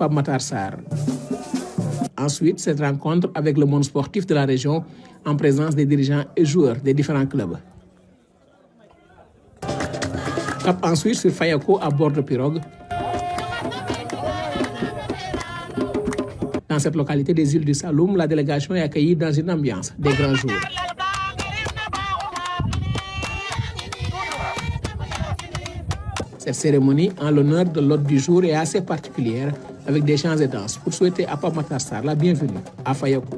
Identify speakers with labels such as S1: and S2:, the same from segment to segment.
S1: Pape Matar Sarr. Ensuite, cette rencontre avec le monde sportif de la région en présence des dirigeants et joueurs des différents clubs. Cap ensuite sur Fayako à bord de pirogue. Dans cette localité des îles du Saloum, la délégation est accueillie dans une ambiance des grands jours. Cette cérémonie en l'honneur de l'hôte du jour est assez particulière avec des chants et danses pour souhaiter à Pape Matar Sarr la bienvenue à Fayako.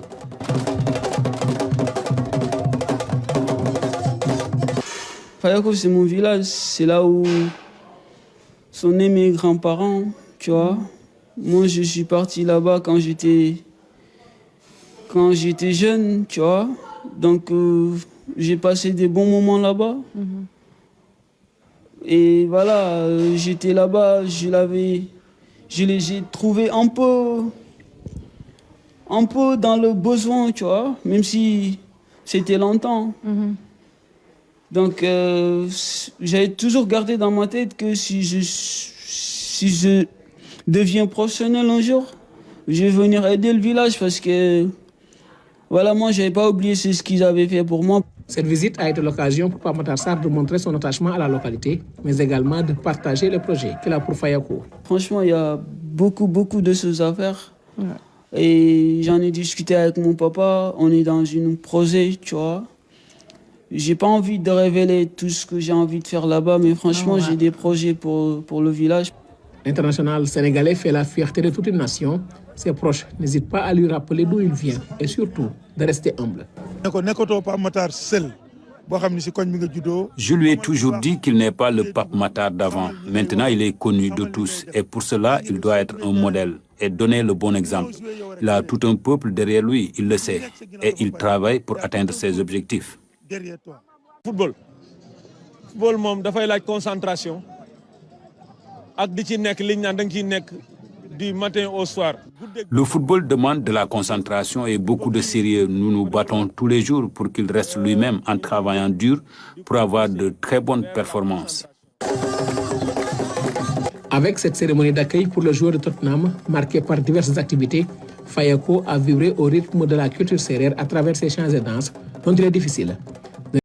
S2: Fayako, c'est mon village, c'est là où sont nés mes grands-parents, tu vois. Moi, je suis parti là-bas quand j'étais jeune, tu vois. Donc, j'ai passé des bons moments là-bas. Et voilà, j'étais là-bas, je les ai trouvés un peu dans le besoin, tu vois, même si c'était longtemps. Donc, j'avais toujours gardé dans ma tête que si je deviens professionnel un jour, je vais venir aider le village parce que, voilà, moi, je n'avais pas oublié ce qu'ils avaient fait pour moi.
S1: Cette visite a été l'occasion pour Pape Matar Sarr de montrer son attachement à la localité, mais également de partager les projets qu'il a pour Fayako.
S2: Franchement, il y a beaucoup de choses à faire. Ouais. Et j'en ai discuté avec mon papa, on est dans un projet, tu vois. J'ai pas envie de révéler tout ce que j'ai envie de faire là-bas, mais franchement, j'ai des projets pour le village.
S1: L'international sénégalais fait la fierté de toute une nation. Ses proches n'hésitent pas à lui rappeler d'où il vient et surtout de rester humble.
S3: Je lui ai toujours dit qu'il n'est pas le Pape Matar d'avant. Maintenant, il est connu de tous et pour cela, il doit être un modèle et donner le bon exemple. Il a tout un peuple derrière lui, il le sait, et il travaille pour atteindre ses objectifs.
S4: Football, moom dafay laaj concentration ak di ci nekk liñ naan dang ci nekk du matin au soir.
S3: Le football demande de la concentration et beaucoup de sérieux. Nous nous battons tous les jours pour qu'il reste lui-même en travaillant dur pour avoir de très bonnes performances.
S1: Avec cette cérémonie d'accueil pour le joueur de Tottenham, marquée par diverses activités, Fayako a vibré au rythme de la culture sérère à travers ses chants et danses, dont il est difficile